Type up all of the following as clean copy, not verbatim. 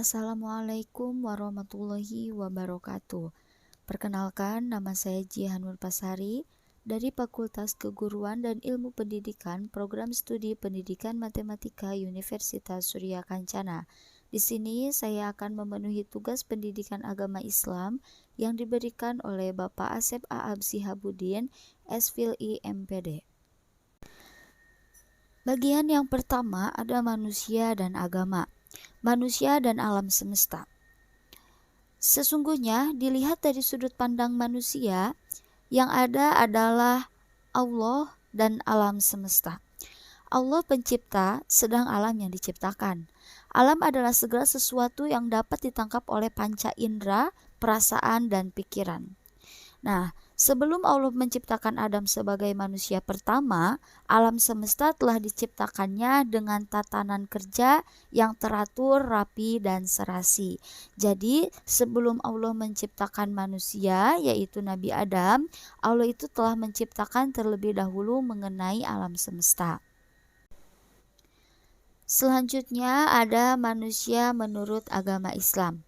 Assalamualaikum warahmatullahi wabarakatuh. Perkenalkan, nama saya Jihan Nurpasari dari Fakultas Keguruan dan Ilmu Pendidikan Program Studi Pendidikan Matematika Universitas Surya Kencana. Di sini saya akan memenuhi tugas pendidikan agama Islam yang diberikan oleh Bapak Asep A'ab Sihabudin, SFILI MPD. Bagian yang pertama ada manusia dan agama. Manusia dan alam semesta. Sesungguhnya dilihat dari sudut pandang manusia, yang ada adalah Allah dan alam semesta. Allah pencipta, sedang alam yang diciptakan. Alam adalah segala sesuatu yang dapat ditangkap oleh panca indera, perasaan, dan pikiran. Nah, sebelum Allah menciptakan Adam sebagai manusia pertama, alam semesta telah diciptakannya dengan tatanan kerja yang teratur, rapi, dan serasi. Jadi, sebelum Allah menciptakan manusia, yaitu Nabi Adam, Allah itu telah menciptakan terlebih dahulu mengenai alam semesta. Selanjutnya ada manusia menurut agama Islam.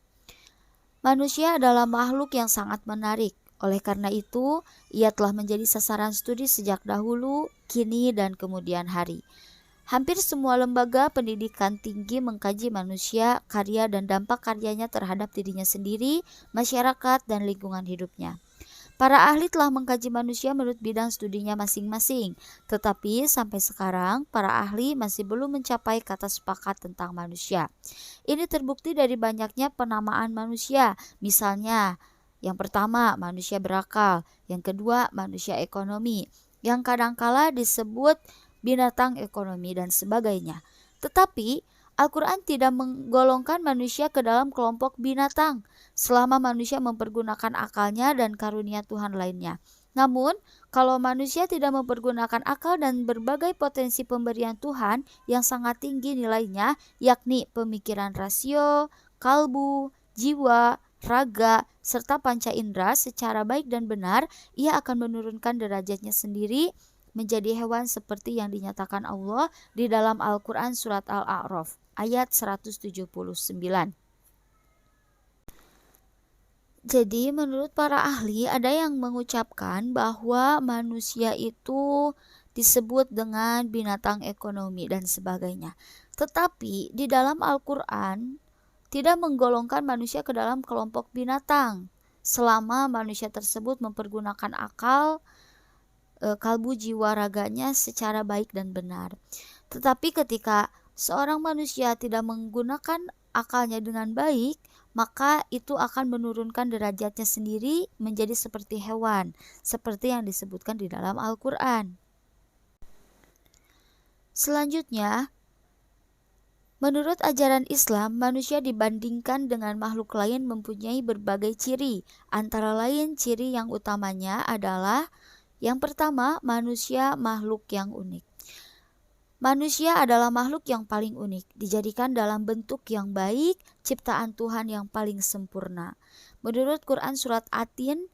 Manusia adalah makhluk yang sangat menarik. Oleh karena itu, ia telah menjadi sasaran studi sejak dahulu, kini, dan kemudian hari. Hampir semua lembaga pendidikan tinggi mengkaji manusia, karya dan dampak karyanya terhadap dirinya sendiri, masyarakat, dan lingkungan hidupnya. Para ahli telah mengkaji manusia menurut bidang studinya masing-masing, tetapi sampai sekarang para ahli masih belum mencapai kata sepakat tentang manusia. Ini terbukti dari banyaknya penamaan manusia, misalnya yang pertama, manusia berakal. Yang kedua, manusia ekonomi. Yang kadangkala disebut binatang ekonomi dan sebagainya. Tetapi, Al-Quran tidak menggolongkan manusia ke dalam kelompok binatang selama manusia mempergunakan akalnya dan karunia Tuhan lainnya. Namun, kalau manusia tidak mempergunakan akal dan berbagai potensi pemberian Tuhan yang sangat tinggi nilainya, yakni pemikiran rasio, kalbu, jiwa, raga, serta panca indera secara baik dan benar, ia akan menurunkan derajatnya sendiri menjadi hewan seperti yang dinyatakan Allah di dalam Al-Quran surat Al-A'raf ayat 179. Jadi menurut para ahli ada yang mengucapkan bahwa manusia itu disebut dengan binatang ekonomi dan sebagainya. Tetapi di dalam Al-Quran tidak menggolongkan manusia ke dalam kelompok binatang selama manusia tersebut mempergunakan akal, kalbu, jiwa, raganya secara baik dan benar. Tetapi ketika seorang manusia tidak menggunakan akalnya dengan baik, maka itu akan menurunkan derajatnya sendiri menjadi seperti hewan, seperti yang disebutkan di dalam Al-Quran. Selanjutnya, menurut ajaran Islam, manusia dibandingkan dengan makhluk lain mempunyai berbagai ciri. Antara lain ciri yang utamanya adalah yang pertama, manusia makhluk yang unik. Manusia adalah makhluk yang paling unik, dijadikan dalam bentuk yang baik, ciptaan Tuhan yang paling sempurna. Menurut Quran surat At-Tin,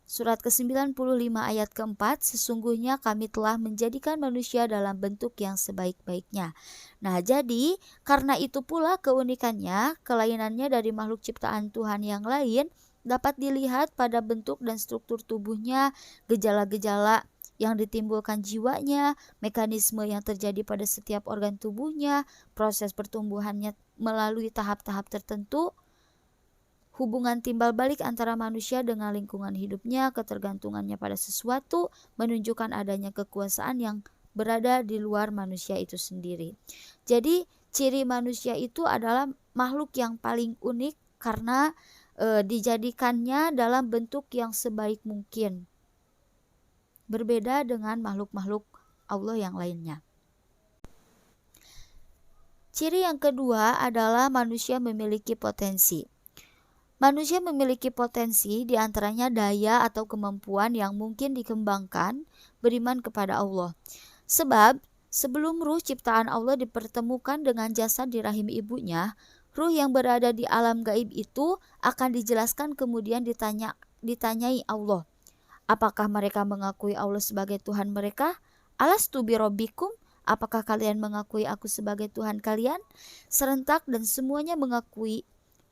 surat ke-95 ayat ke-4, sesungguhnya kami telah menjadikan manusia dalam bentuk yang sebaik-baiknya. Nah, jadi karena itu pula keunikannya, kelainannya dari makhluk ciptaan Tuhan yang lain dapat dilihat pada bentuk dan struktur tubuhnya, gejala-gejala yang ditimbulkan jiwanya, mekanisme yang terjadi pada setiap organ tubuhnya, proses pertumbuhannya melalui tahap-tahap tertentu, hubungan timbal balik antara manusia dengan lingkungan hidupnya, ketergantungannya pada sesuatu, menunjukkan adanya kekuasaan yang berada di luar manusia itu sendiri. Jadi ciri manusia itu adalah makhluk yang paling unik karena dijadikannya dalam bentuk yang sebaik mungkin. Berbeda dengan makhluk-makhluk Allah yang lainnya. Ciri yang kedua adalah manusia memiliki potensi. Manusia memiliki potensi diantaranya daya atau kemampuan yang mungkin dikembangkan beriman kepada Allah. Sebab sebelum ruh ciptaan Allah dipertemukan dengan jasad di rahim ibunya, ruh yang berada di alam gaib itu akan dijelaskan kemudian ditanyai Allah. Apakah mereka mengakui Allah sebagai Tuhan mereka? Alastu birabbikum? Apakah kalian mengakui aku sebagai Tuhan kalian? Serentak dan semuanya mengakui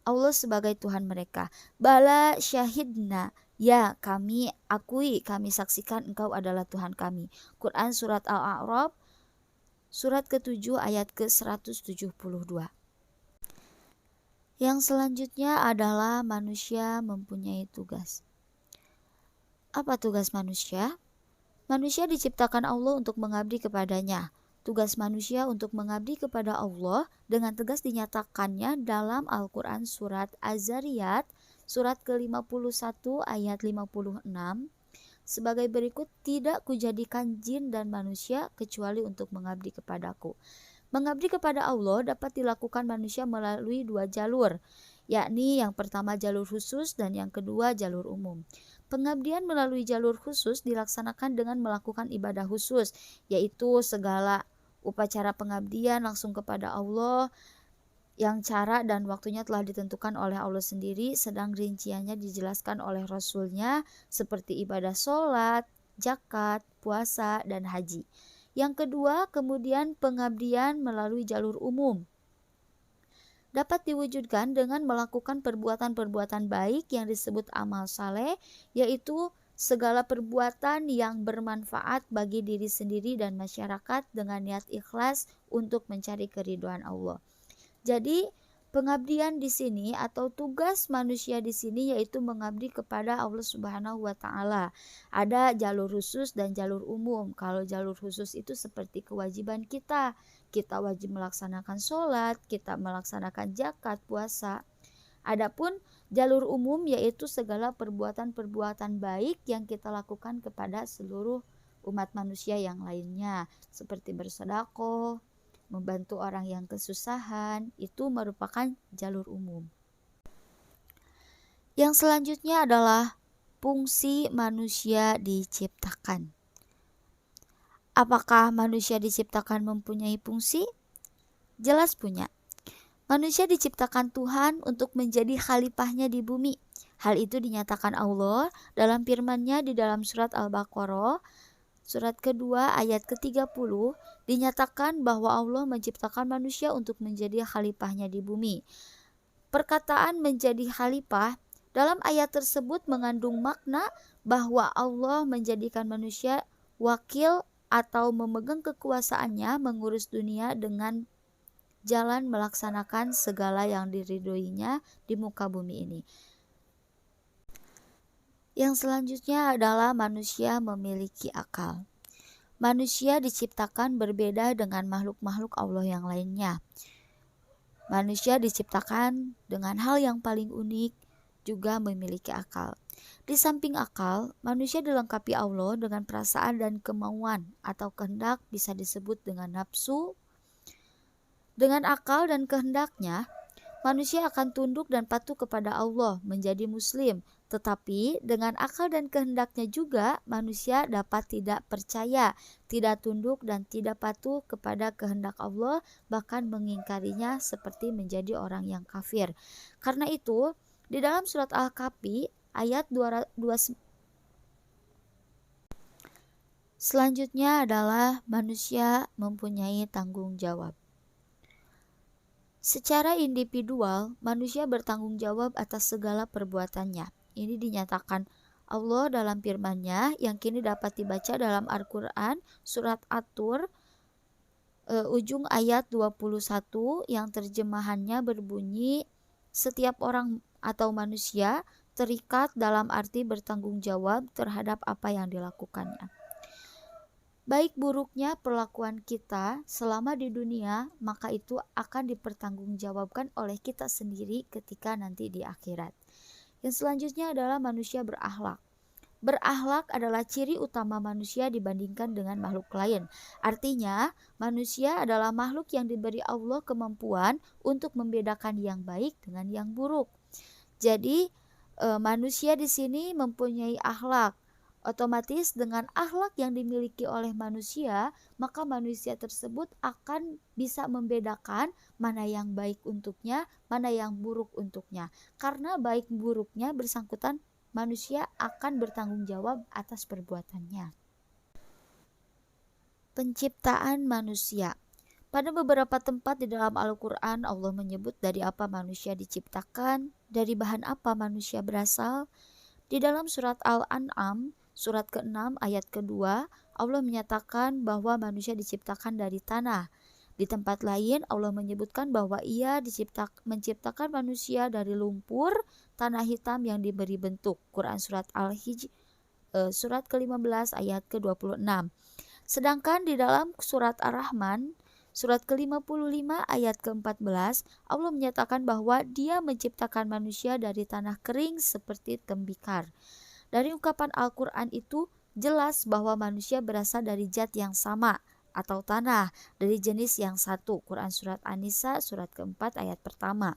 Allah sebagai Tuhan mereka. Bala syahidna, ya kami akui, kami saksikan engkau adalah Tuhan kami. Quran surat Al-A'raf surat ke-7 ayat ke-172. Yang selanjutnya adalah manusia mempunyai tugas. Apa tugas manusia? Manusia diciptakan Allah untuk mengabdi kepadanya. Tugas manusia untuk mengabdi kepada Allah dengan tegas dinyatakannya dalam Al-Quran surat Az-Zariyat surat ke-51 ayat 56 sebagai berikut, tidak kujadikan jin dan manusia kecuali untuk mengabdi kepadaku. Mengabdi kepada Allah dapat dilakukan manusia melalui dua jalur, yakni yang pertama jalur khusus dan yang kedua jalur umum. Pengabdian melalui jalur khusus dilaksanakan dengan melakukan ibadah khusus, yaitu segala upacara pengabdian langsung kepada Allah yang cara dan waktunya telah ditentukan oleh Allah sendiri, sedang rinciannya dijelaskan oleh Rasulnya seperti ibadah sholat, zakat, puasa, dan haji. Yang kedua, kemudian pengabdian melalui jalur umum dapat diwujudkan dengan melakukan perbuatan-perbuatan baik yang disebut amal saleh, yaitu segala perbuatan yang bermanfaat bagi diri sendiri dan masyarakat dengan niat ikhlas untuk mencari keridhaan Allah. Jadi pengabdian di sini atau tugas manusia di sini yaitu mengabdi kepada Allah Subhanahu wa taala. Ada jalur khusus dan jalur umum. Kalau jalur khusus itu seperti kewajiban kita. Kita wajib melaksanakan sholat, kita melaksanakan zakat, puasa. Adapun jalur umum yaitu segala perbuatan-perbuatan baik yang kita lakukan kepada seluruh umat manusia yang lainnya, seperti bersedekah, membantu orang yang kesusahan, itu merupakan jalur umum. Yang selanjutnya adalah fungsi manusia diciptakan. Apakah manusia diciptakan mempunyai fungsi? Jelas punya. Manusia diciptakan Tuhan untuk menjadi khalifahnya di bumi. Hal itu dinyatakan Allah dalam firman-Nya di dalam surat Al-Baqarah surat kedua ayat ke-30, dinyatakan bahwa Allah menciptakan manusia untuk menjadi khalifahnya di bumi. Perkataan menjadi khalifah dalam ayat tersebut mengandung makna bahwa Allah menjadikan manusia wakil atau memegang kekuasaannya mengurus dunia dengan jalan melaksanakan segala yang diridhoinya di muka bumi ini. Yang selanjutnya adalah manusia memiliki akal. Manusia diciptakan berbeda dengan makhluk-makhluk Allah yang lainnya. Manusia diciptakan dengan hal yang paling unik, juga memiliki akal. Di samping akal, manusia dilengkapi Allah dengan perasaan dan kemauan atau kehendak, bisa disebut dengan nafsu. Dengan akal dan kehendaknya, manusia akan tunduk dan patuh kepada Allah, menjadi muslim. Tetapi dengan akal dan kehendaknya juga, manusia dapat tidak percaya, tidak tunduk dan tidak patuh kepada kehendak Allah, bahkan mengingkarinya seperti menjadi orang yang kafir. Karena itu, di dalam surat Al-Kahfi ayat 229, selanjutnya adalah manusia mempunyai tanggung jawab. Secara individual, manusia bertanggung jawab atas segala perbuatannya. Ini dinyatakan Allah dalam firman-Nya yang kini dapat dibaca dalam Al-Quran surat At-Tur ujung ayat 21 yang terjemahannya berbunyi, setiap orang atau manusia terikat dalam arti bertanggung jawab terhadap apa yang dilakukannya. Baik buruknya perlakuan kita selama di dunia, maka itu akan dipertanggungjawabkan oleh kita sendiri ketika nanti di akhirat. Yang selanjutnya adalah manusia berakhlak. Berakhlak adalah ciri utama manusia dibandingkan dengan makhluk lain. Artinya, manusia adalah makhluk yang diberi Allah kemampuan untuk membedakan yang baik dengan yang buruk. Jadi, manusia di sini mempunyai akhlak. Otomatis dengan akhlak yang dimiliki oleh manusia, maka manusia tersebut akan bisa membedakan mana yang baik untuknya, mana yang buruk untuknya. Karena baik buruknya bersangkutan, manusia akan bertanggung jawab atas perbuatannya. Penciptaan manusia. Pada beberapa tempat di dalam Al-Quran, Allah menyebut dari apa manusia diciptakan, dari bahan apa manusia berasal. Di dalam surat Al-An'am, surat ke-6 ayat kedua, Allah menyatakan bahwa manusia diciptakan dari tanah. Di tempat lain, Allah menyebutkan bahwa Ia menciptakan manusia dari lumpur, tanah hitam yang diberi bentuk. Quran surat Al-Hijr, surat ke-15 ayat ke-26. Sedangkan di dalam surat Ar-Rahman, surat ke-55 ayat ke-14, Allah menyatakan bahwa Dia menciptakan manusia dari tanah kering seperti tembikar. Dari ungkapan Al-Quran itu jelas bahwa manusia berasal dari zat yang sama atau tanah, dari jenis yang satu. Quran surat An-Nisa surat ke-4 ayat pertama.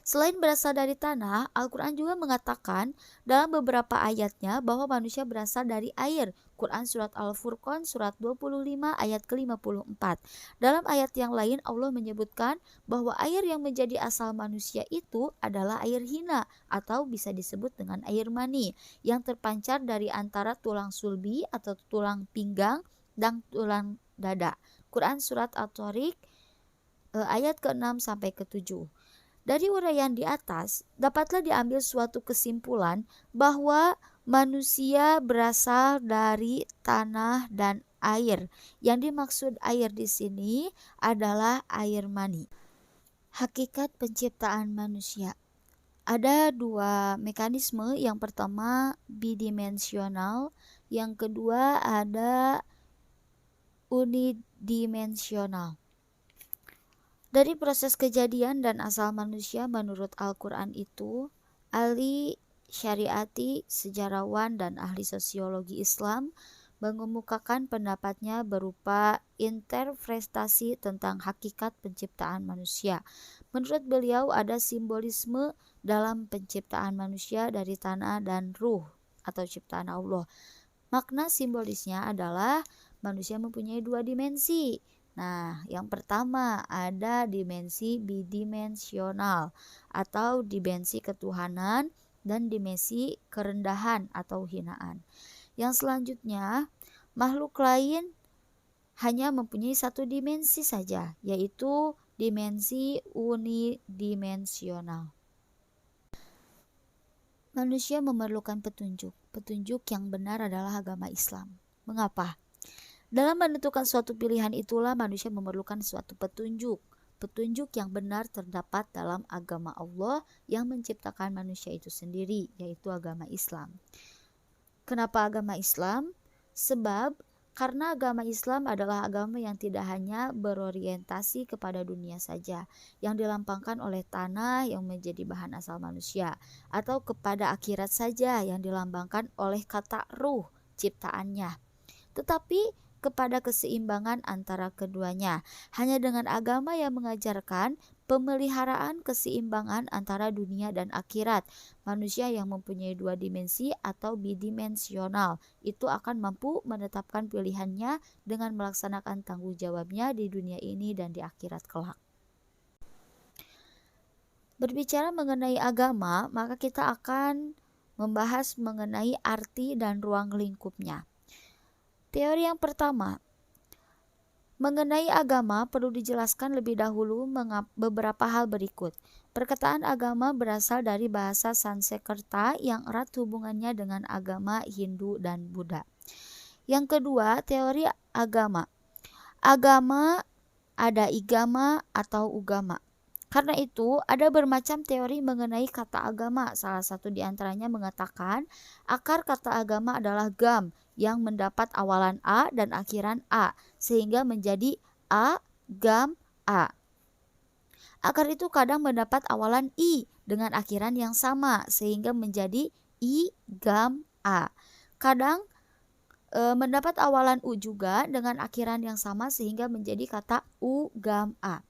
Selain berasal dari tanah, Al-Quran juga mengatakan dalam beberapa ayatnya bahwa manusia berasal dari air. Quran surat Al-Furqan surat 25 ayat ke-54. Dalam ayat yang lain Allah menyebutkan bahwa air yang menjadi asal manusia itu adalah air hina atau bisa disebut dengan air mani yang terpancar dari antara tulang sulbi atau tulang pinggang dan tulang dada. Quran surat At-Tariq ayat ke-6 sampai ke-7. Dari uraian di atas, dapatlah diambil suatu kesimpulan bahwa manusia berasal dari tanah dan air. Yang dimaksud air di sini adalah air mani. Hakikat penciptaan manusia. Ada dua mekanisme, yang pertama bidimensional, yang kedua ada unidimensional. Dari proses kejadian dan asal manusia menurut Al-Quran itu, Ali Syariati, sejarawan dan ahli sosiologi Islam, mengemukakan pendapatnya berupa interpretasi tentang hakikat penciptaan manusia. Menurut beliau ada simbolisme dalam penciptaan manusia dari tanah dan ruh atau ciptaan Allah. Makna simbolisnya adalah manusia mempunyai dua dimensi. Nah, yang pertama ada dimensi bidimensional atau dimensi ketuhanan dan dimensi kerendahan atau hinaan. Yang selanjutnya, makhluk lain hanya mempunyai satu dimensi saja, yaitu dimensi unidimensional. Manusia memerlukan petunjuk. Petunjuk yang benar adalah agama Islam. Mengapa? Dalam menentukan suatu pilihan itulah manusia memerlukan suatu petunjuk. Petunjuk yang benar terdapat dalam agama Allah yang menciptakan manusia itu sendiri, yaitu agama Islam. Kenapa agama Islam? Sebab karena agama Islam adalah agama yang tidak hanya berorientasi kepada dunia saja, yang dilambangkan oleh tanah yang menjadi bahan asal manusia, atau kepada akhirat saja yang dilambangkan oleh kata ruh ciptaannya, tetapi kepada keseimbangan antara keduanya. Hanya dengan agama yang mengajarkan pemeliharaan keseimbangan antara dunia dan akhirat, manusia yang mempunyai dua dimensi atau bidimensional itu akan mampu menetapkan pilihannya dengan melaksanakan tanggung jawabnya di dunia ini dan di akhirat kelak. Berbicara mengenai agama, maka kita akan membahas mengenai arti dan ruang lingkupnya. Teori yang pertama, mengenai agama perlu dijelaskan lebih dahulu beberapa hal berikut. Perkataan agama berasal dari bahasa Sanskerta yang erat hubungannya dengan agama Hindu dan Buddha. Yang kedua, teori agama. Agama ada igama atau ugama. Karena itu, ada bermacam teori mengenai kata agama. Salah satu di antaranya mengatakan akar kata agama adalah gam yang mendapat awalan A dan akhiran A, sehingga menjadi A, gam, A. Akar itu kadang mendapat awalan I dengan akhiran yang sama, sehingga menjadi I, gam, A. Kadang mendapat awalan U juga dengan akhiran yang sama, sehingga menjadi kata U, gam, A.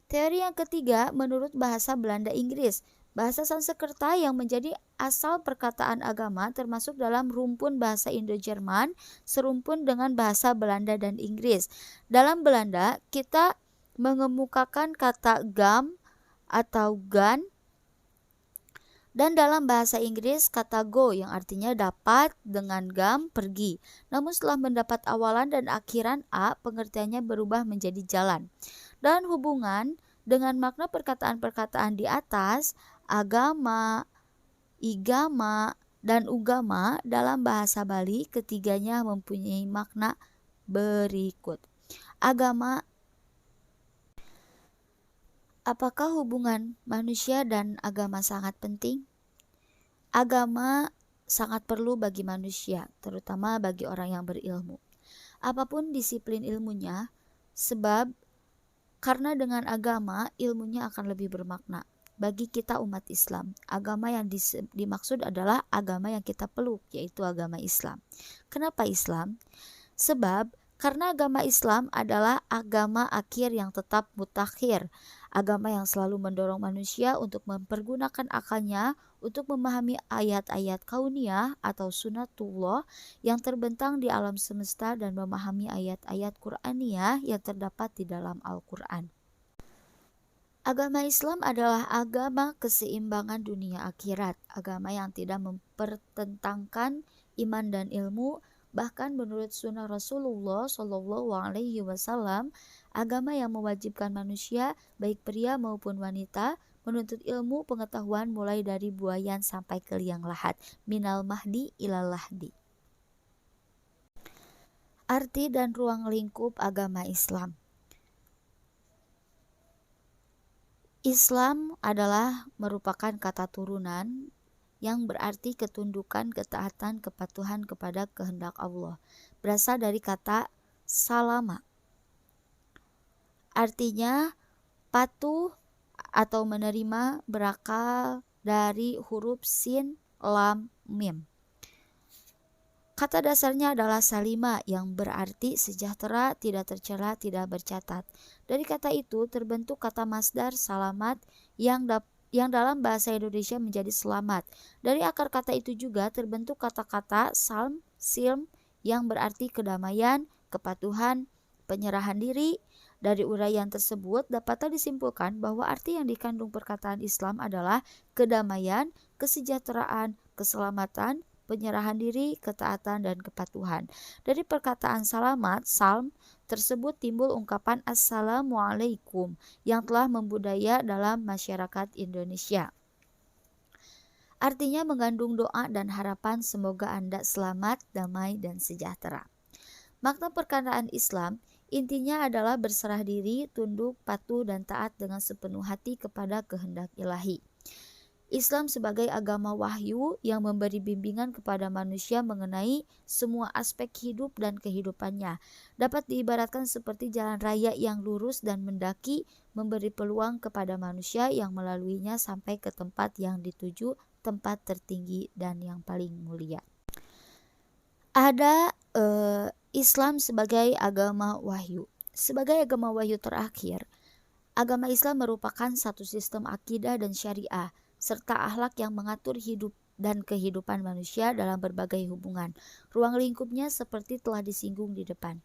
Teori yang ketiga menurut bahasa Belanda Inggris. Bahasa Sanskerta yang menjadi asal perkataan agama termasuk dalam rumpun bahasa Indo-Jerman serumpun dengan bahasa Belanda dan Inggris. Dalam Belanda, kita mengemukakan kata gam atau gan Dan dalam bahasa Inggris, kata go yang artinya dapat dengan gam pergi. Namun setelah mendapat awalan dan akhiran a, pengertiannya berubah menjadi jalan. Dan hubungan dengan makna perkataan-perkataan di atas, agama, igama, dan ugama dalam bahasa Bali ketiganya mempunyai makna berikut. Agama. Apakah hubungan manusia dan agama sangat penting? Agama sangat perlu bagi manusia, terutama bagi orang yang berilmu. Apapun disiplin ilmunya, sebab karena dengan agama ilmunya akan lebih bermakna. Bagi kita umat Islam, agama yang dimaksud adalah agama yang kita peluk, yaitu agama Islam. Kenapa Islam? Sebab karena agama Islam adalah agama akhir yang tetap mutakhir, agama yang selalu mendorong manusia untuk mempergunakan akalnya untuk memahami ayat-ayat kauniyah atau sunatullah yang terbentang di alam semesta dan memahami ayat-ayat Qur'aniyah yang terdapat di dalam Al-Quran. Agama Islam adalah agama keseimbangan dunia akhirat, agama yang tidak mempertentangkan iman dan ilmu. Bahkan menurut sunnah Rasulullah Shallallahu Alaihi Wasallam, agama yang mewajibkan manusia, baik pria maupun wanita, menuntut ilmu pengetahuan mulai dari buayan sampai ke liang lahat, minal mahdi ilal lahdi. Arti dan ruang lingkup agama Islam. Islam adalah merupakan kata turunan yang berarti ketundukan, ketaatan, kepatuhan kepada kehendak Allah. Berasal dari kata salama. Artinya patuh atau menerima, berakal dari huruf sin, lam, mim. Kata dasarnya adalah salima yang berarti sejahtera, tidak tercela, tidak bercatat. Dari kata itu terbentuk kata masdar salamat yang dalam bahasa Indonesia menjadi selamat. Dari akar kata itu juga terbentuk kata-kata salm, silm yang berarti kedamaian, kepatuhan, penyerahan diri. Dari uraian tersebut dapatlah disimpulkan bahwa arti yang dikandung perkataan Islam adalah kedamaian, kesejahteraan, keselamatan, penyerahan diri, ketaatan, dan kepatuhan. Dari perkataan salamat, salm, tersebut timbul ungkapan Assalamualaikum yang telah membudaya dalam masyarakat Indonesia. Artinya mengandung doa dan harapan semoga Anda selamat, damai, dan sejahtera. Makna perkataan Islam intinya adalah berserah diri, tunduk, patuh, dan taat dengan sepenuh hati kepada kehendak ilahi. Islam sebagai agama wahyu yang memberi bimbingan kepada manusia mengenai semua aspek hidup dan kehidupannya. Dapat diibaratkan seperti jalan raya yang lurus dan mendaki, memberi peluang kepada manusia yang melaluinya sampai ke tempat yang dituju, tempat tertinggi dan yang paling mulia. Ada Islam sebagai agama wahyu. Sebagai agama wahyu terakhir, agama Islam merupakan satu sistem akidah dan syariah serta akhlak yang mengatur hidup dan kehidupan manusia dalam berbagai hubungan. Ruang lingkupnya seperti telah disinggung di depan.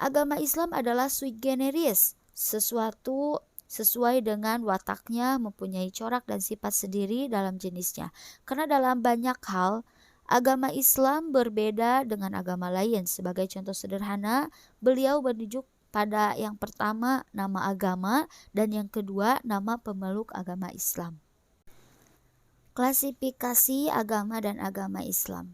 Agama Islam adalah sui generis, sesuatu sesuai dengan wataknya, mempunyai corak dan sifat sendiri dalam jenisnya. Karena dalam banyak hal, agama Islam berbeda dengan agama lain. Sebagai contoh sederhana, beliau menunjuk pada yang pertama nama agama dan yang kedua nama pemeluk agama Islam. Klasifikasi agama dan agama Islam.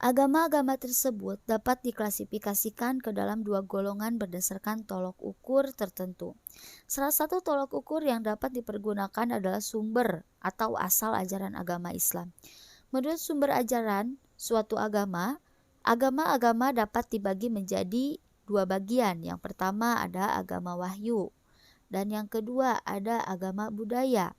Agama-agama tersebut dapat diklasifikasikan ke dalam dua golongan berdasarkan tolok ukur tertentu. Salah satu tolok ukur yang dapat dipergunakan adalah sumber atau asal ajaran agama Islam. Menurut sumber ajaran suatu agama, agama-agama dapat dibagi menjadi dua bagian. Yang pertama ada agama wahyu dan yang kedua ada agama budaya.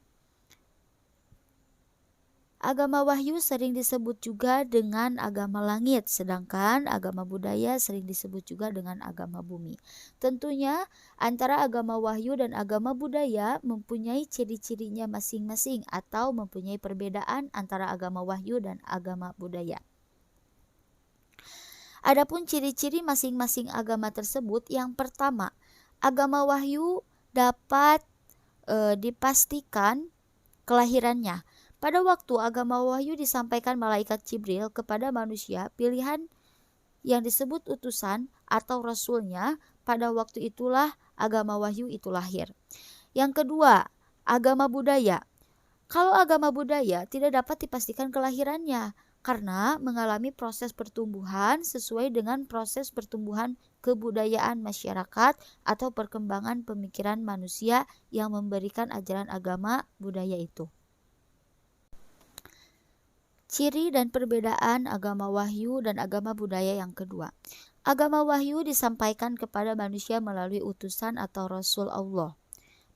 Agama wahyu sering disebut juga dengan agama langit, sedangkan agama budaya sering disebut juga dengan agama bumi. Tentunya antara agama wahyu dan agama budaya mempunyai ciri-cirinya masing-masing atau mempunyai perbedaan antara agama wahyu dan agama budaya. Adapun ciri-ciri masing-masing agama tersebut, yang pertama, agama wahyu dapat dipastikan Kelahirannya. Pada waktu agama wahyu disampaikan malaikat Jibril kepada manusia, pilihan yang disebut utusan atau rasulnya, pada waktu itulah agama wahyu itu lahir. Yang kedua, agama budaya. Kalau agama budaya tidak dapat dipastikan kelahirannya karena mengalami proses pertumbuhan sesuai dengan proses pertumbuhan kebudayaan masyarakat atau perkembangan pemikiran manusia yang memberikan ajaran agama budaya itu. Ciri dan perbedaan agama wahyu dan agama budaya yang kedua. Agama wahyu disampaikan kepada manusia melalui utusan atau Rasul Allah.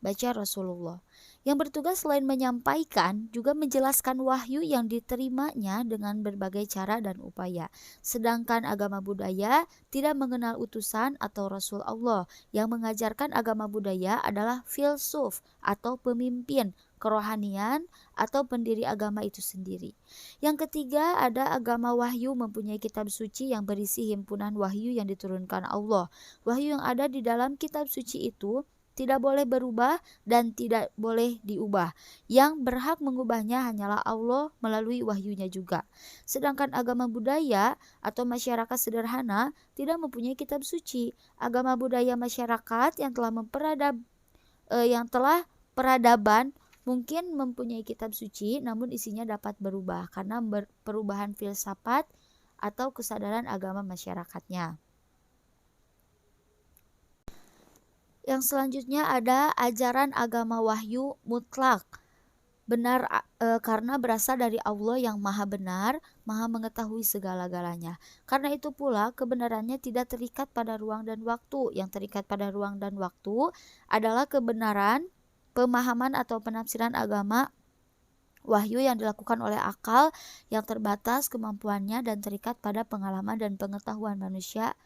Baca Rasulullah. Yang bertugas selain menyampaikan, juga menjelaskan wahyu yang diterimanya dengan berbagai cara dan upaya. Sedangkan agama budaya tidak mengenal utusan atau Rasul Allah. Yang mengajarkan agama budaya adalah filsuf atau pemimpin, kerohanian atau pendiri agama itu sendiri. Yang ketiga, ada agama wahyu mempunyai kitab suci yang berisi himpunan wahyu yang diturunkan Allah. Wahyu yang ada di dalam kitab suci itu tidak boleh berubah dan tidak boleh diubah. Yang berhak mengubahnya hanyalah Allah melalui wahyunya juga. Sedangkan agama budaya atau masyarakat sederhana tidak mempunyai kitab suci. Agama budaya masyarakat yang telah peradaban mungkin mempunyai kitab suci, namun isinya dapat berubah karena perubahan filsafat atau kesadaran agama masyarakatnya. Yang selanjutnya ada ajaran agama wahyu mutlak. Benar karena berasal dari Allah yang maha benar, maha mengetahui segala-galanya. Karena itu pula kebenarannya tidak terikat pada ruang dan waktu. Yang terikat pada ruang dan waktu adalah kebenaran, pemahaman atau penafsiran agama wahyu yang dilakukan oleh akal yang terbatas kemampuannya dan terikat pada pengalaman dan pengetahuan manusia.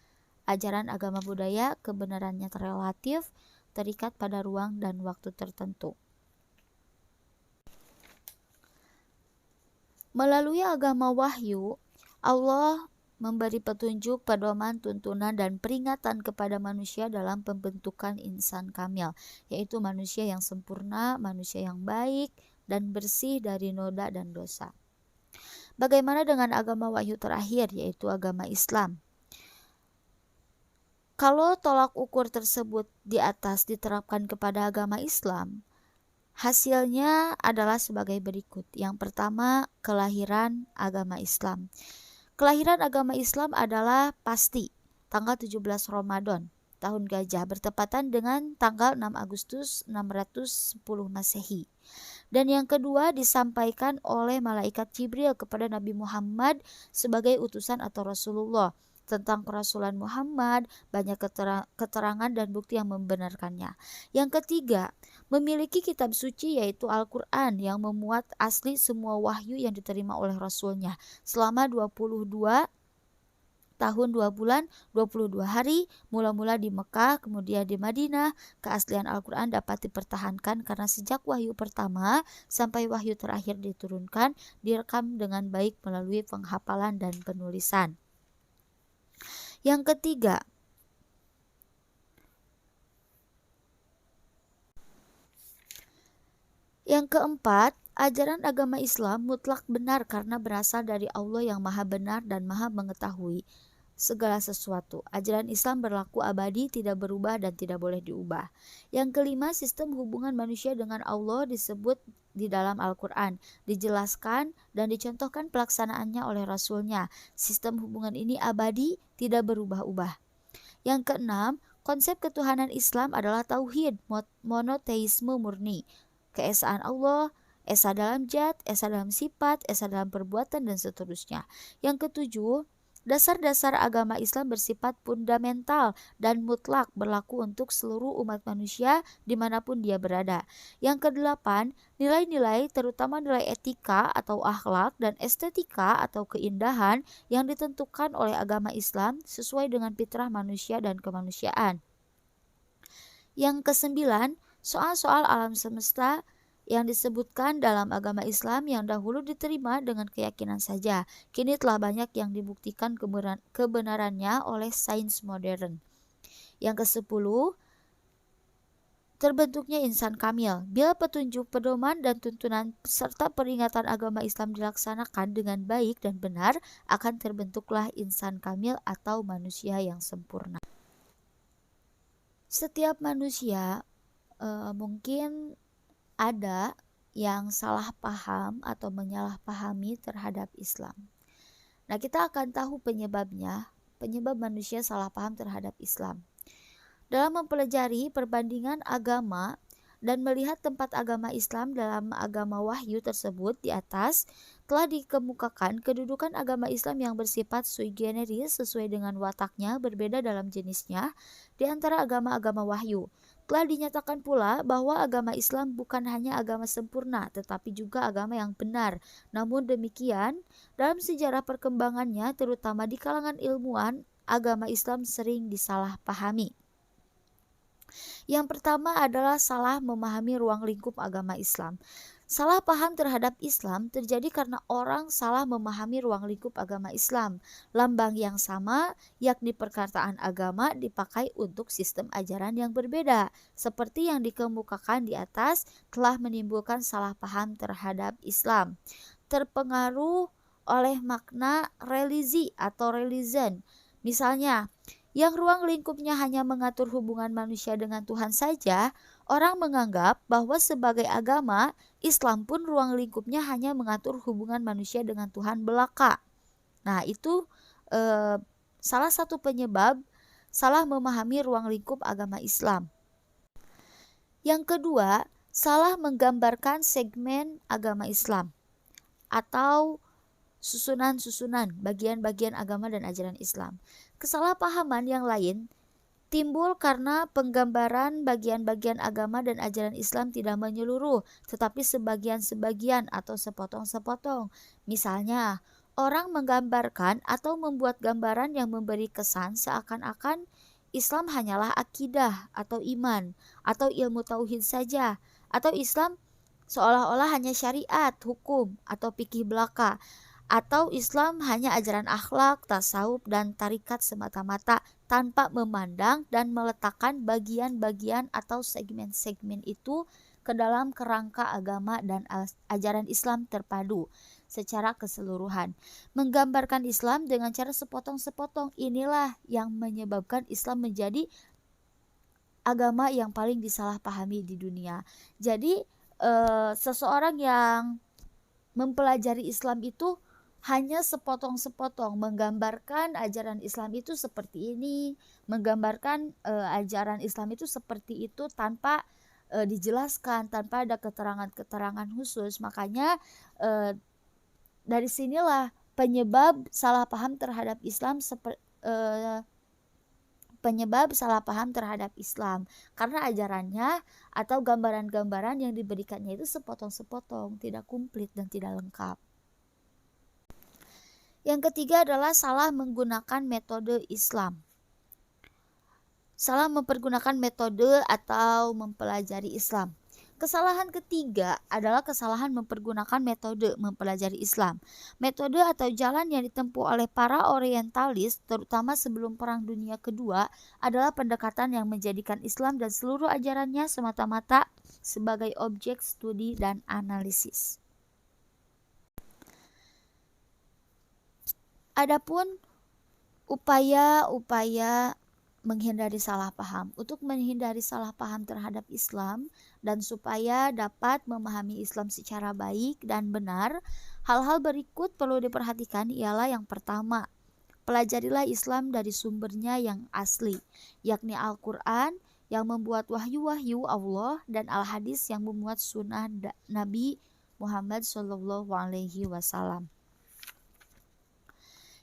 Ajaran agama budaya kebenarannya relatif, terikat pada ruang dan waktu tertentu. Melalui agama wahyu, Allah memberi petunjuk, pedoman, tuntunan, dan peringatan kepada manusia dalam pembentukan insan kamil, yaitu manusia yang sempurna, manusia yang baik, dan bersih dari noda dan dosa. Bagaimana dengan agama wahyu terakhir, yaitu agama Islam? Kalau tolak ukur tersebut di atas diterapkan kepada agama Islam, hasilnya adalah sebagai berikut. Yang pertama, kelahiran agama Islam. Kelahiran agama Islam adalah pasti tanggal 17 Ramadan tahun Gajah bertepatan dengan tanggal 6 Agustus 610 Masehi. Dan yang kedua disampaikan oleh malaikat Jibril kepada Nabi Muhammad sebagai utusan atau Rasulullah. Tentang kerasulan Muhammad, banyak keterangan dan bukti yang membenarkannya. Yang ketiga, memiliki kitab suci yaitu Al-Quran yang memuat asli semua wahyu yang diterima oleh Rasulnya selama 22 tahun 2 bulan 22 hari, mula-mula di Mekah, kemudian di Madinah. Keaslian Al-Quran dapat dipertahankan karena sejak wahyu pertama sampai wahyu terakhir diturunkan, direkam dengan baik melalui penghafalan dan penulisan. Yang ketiga, yang keempat, ajaran agama Islam mutlak benar karena berasal dari Allah yang maha benar dan maha mengetahui segala sesuatu. Ajaran Islam berlaku abadi, tidak berubah dan tidak boleh diubah. Yang kelima, sistem hubungan manusia dengan Allah disebut di dalam Al-Quran, dijelaskan dan dicontohkan pelaksanaannya oleh Rasulnya. Sistem hubungan ini abadi, tidak berubah-ubah. Yang keenam, konsep ketuhanan Islam adalah tauhid, monoteisme murni, keesaan Allah, esa dalam zat, esa dalam sifat, esa dalam perbuatan, dan seterusnya. Yang ketujuh, dasar-dasar agama Islam bersifat fundamental dan mutlak berlaku untuk seluruh umat manusia dimanapun dia berada. Yang kedelapan, nilai-nilai terutama nilai etika atau akhlak dan estetika atau keindahan yang ditentukan oleh agama Islam sesuai dengan fitrah manusia dan kemanusiaan. Yang kesembilan, soal-soal alam semesta yang disebutkan dalam agama Islam yang dahulu diterima dengan keyakinan saja, kini telah banyak yang dibuktikan kebenarannya oleh sains modern. Yang kesepuluh, terbentuknya insan kamil. Bila petunjuk, pedoman, dan tuntunan serta peringatan agama Islam dilaksanakan dengan baik dan benar, akan terbentuklah insan kamil atau manusia yang sempurna. Setiap manusia mungkin ada yang salah paham atau menyalahpahami terhadap Islam. Nah, kita akan tahu penyebabnya, penyebab manusia salah paham terhadap Islam. Dalam mempelajari perbandingan agama dan melihat tempat agama Islam dalam agama wahyu tersebut di atas, telah dikemukakan kedudukan agama Islam yang bersifat sui generis sesuai dengan wataknya berbeda dalam jenisnya di antara agama-agama wahyu. Telah dinyatakan pula bahwa agama Islam bukan hanya agama sempurna, tetapi juga agama yang benar. Namun demikian, dalam sejarah perkembangannya, terutama di kalangan ilmuwan, agama Islam sering disalahpahami. Yang pertama adalah salah memahami ruang lingkup agama Islam. Salah paham terhadap Islam terjadi karena orang salah memahami ruang lingkup agama Islam. Lambang yang sama, yakni perkataan agama, dipakai untuk sistem ajaran yang berbeda. Seperti yang dikemukakan di atas, telah menimbulkan salah paham terhadap Islam. Terpengaruh oleh makna religi atau religion. Misalnya, yang ruang lingkupnya hanya mengatur hubungan manusia dengan Tuhan saja, orang menganggap bahwa sebagai agama, Islam pun ruang lingkupnya hanya mengatur hubungan manusia dengan Tuhan belaka. Nah, itu salah satu penyebab salah memahami ruang lingkup agama Islam. Yang kedua, salah menggambarkan segmen agama Islam atau susunan-susunan bagian-bagian agama dan ajaran Islam. Kesalahpahaman yang lain timbul karena penggambaran bagian-bagian agama dan ajaran Islam tidak menyeluruh, tetapi sebagian-sebagian atau sepotong-sepotong. Misalnya, orang menggambarkan atau membuat gambaran yang memberi kesan seakan-akan Islam hanyalah akidah atau iman atau ilmu tauhid saja, atau Islam seolah-olah hanya syariat, hukum, atau fikih belaka, atau Islam hanya ajaran akhlak, tasawuf, dan tarikat semata-mata tanpa memandang dan meletakkan bagian-bagian atau segmen-segmen itu ke dalam kerangka agama dan ajaran Islam terpadu secara keseluruhan. Menggambarkan Islam dengan cara sepotong-sepotong inilah yang menyebabkan Islam menjadi agama yang paling disalahpahami di dunia. Jadi seseorang yang mempelajari Islam itu hanya sepotong-sepotong, menggambarkan ajaran Islam itu seperti ini, menggambarkan ajaran Islam itu seperti itu tanpa dijelaskan, tanpa ada keterangan-keterangan khusus. Makanya dari sinilah penyebab salah paham terhadap Islam karena ajarannya atau gambaran-gambaran yang diberikannya itu sepotong-sepotong, tidak komplit dan tidak lengkap. Yang ketiga adalah salah menggunakan metode Islam. Salah mempergunakan metode atau mempelajari Islam. Kesalahan ketiga adalah kesalahan mempergunakan metode mempelajari Islam. Metode atau jalan yang ditempuh oleh para orientalis, terutama sebelum Perang Dunia Kedua, adalah pendekatan yang menjadikan Islam dan seluruh ajarannya semata-mata sebagai objek studi dan analisis. Adapun upaya-upaya menghindari salah paham. Untuk menghindari salah paham terhadap Islam dan supaya dapat memahami Islam secara baik dan benar, hal-hal berikut perlu diperhatikan ialah yang pertama, pelajarilah Islam dari sumbernya yang asli, yakni Al-Quran yang membuat wahyu-wahyu Allah dan Al-Hadis yang memuat sunnah Nabi Muhammad SAW.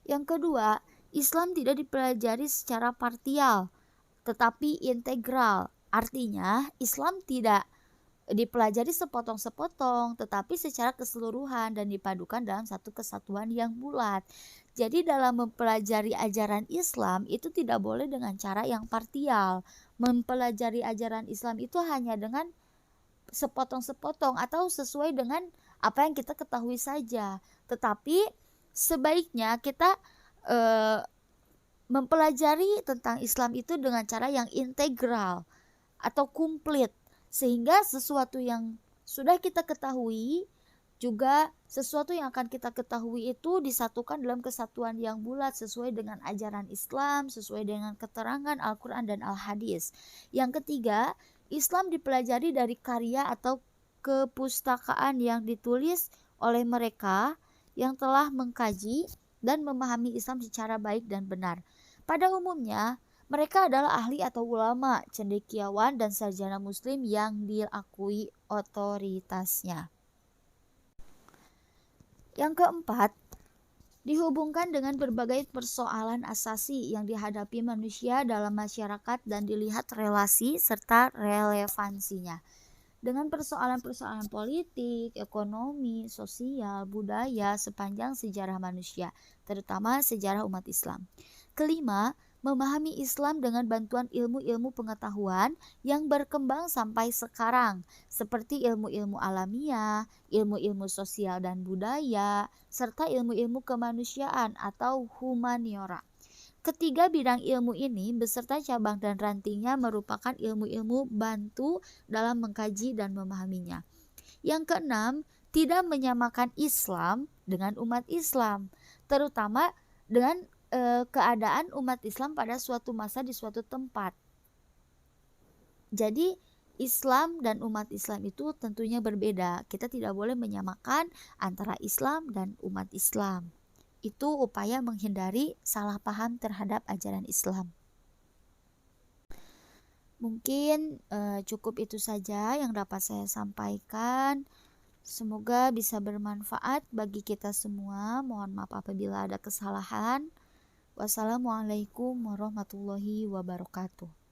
Yang kedua, Islam tidak dipelajari secara parsial, tetapi integral. Artinya, Islam tidak dipelajari sepotong-sepotong, tetapi secara keseluruhan dan dipadukan dalam satu kesatuan yang bulat. Jadi dalam mempelajari ajaran Islam itu tidak boleh dengan cara yang parsial. Mempelajari ajaran Islam itu hanya dengan sepotong-sepotong atau sesuai dengan apa yang kita ketahui saja. Tetapi sebaiknya kita mempelajari tentang Islam itu dengan cara yang integral atau komplit, Sehingga sesuatu yang sudah kita ketahui juga sesuatu yang akan kita ketahui itu disatukan dalam kesatuan yang bulat sesuai dengan ajaran Islam, sesuai dengan keterangan Al-Quran dan Al-Hadis. Yang ketiga, Islam dipelajari dari karya atau kepustakaan yang ditulis oleh mereka yang telah mengkaji dan memahami Islam secara baik dan benar. Pada umumnya, mereka adalah ahli atau ulama, cendekiawan, dan sarjana muslim yang diakui otoritasnya. Yang keempat, dihubungkan dengan berbagai persoalan asasi yang dihadapi manusia dalam masyarakat dan dilihat relasi serta relevansinya. Dengan persoalan-persoalan politik, ekonomi, sosial, budaya sepanjang sejarah manusia, terutama sejarah umat Islam. Kelima, memahami Islam dengan bantuan ilmu-ilmu pengetahuan yang berkembang sampai sekarang, seperti ilmu-ilmu alamiah, ilmu-ilmu sosial dan budaya, serta ilmu-ilmu kemanusiaan atau humaniora. Ketiga bidang ilmu ini beserta cabang dan rantingnya merupakan ilmu-ilmu bantu dalam mengkaji dan memahaminya. Yang keenam, tidak menyamakan Islam dengan umat Islam, terutama dengan keadaan umat Islam pada suatu masa di suatu tempat. Jadi Islam dan umat Islam itu tentunya berbeda. Kita tidak boleh menyamakan antara Islam dan umat Islam. Itu upaya menghindari salah paham terhadap ajaran Islam. Mungkin cukup itu saja yang dapat saya sampaikan. Semoga bisa bermanfaat bagi kita semua. Mohon maaf apabila ada kesalahan. Wassalamualaikum warahmatullahi wabarakatuh.